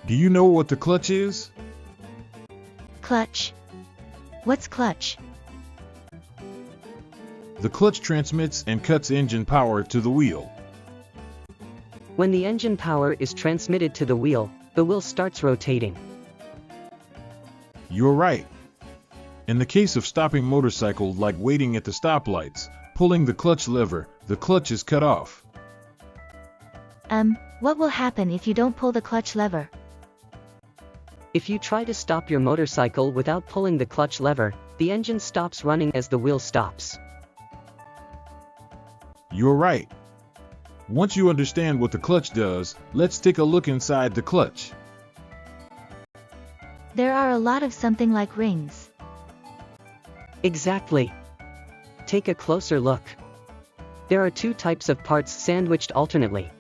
Do you know what the clutch is? Clutch. What's clutch? The clutch transmits and cuts engine power to the wheel. When the engine power is transmitted to the wheel starts rotating. You're right. In the case of stopping motorcycle, like waiting at the stoplights, pulling the clutch lever, the clutch is cut off. What will happen if you don't pull the clutch lever? If you try to stop your motorcycle without pulling the clutch lever, the engine stops running as the wheel stops. You're right. Once you understand what the clutch does, let's take a look inside the clutch. There are a lot of something like rings. Exactly. Take a closer look. There are two types of parts sandwiched alternately.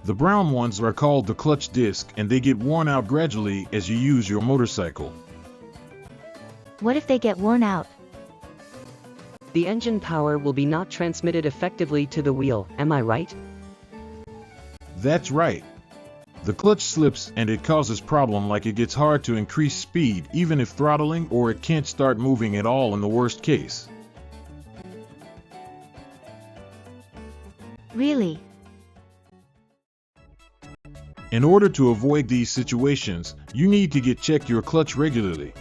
The brown ones are called the clutch disc, and they get worn out gradually as you use your motorcycle. What if they get worn out? The engine power will be not transmitted effectively to the wheel, am I right? That's right. The clutch slips and it causes problem, like it gets hard to increase speed even if throttling, or it can't start moving at all in the worst case. Really? In order to avoid these situations, you need to check your clutch regularly.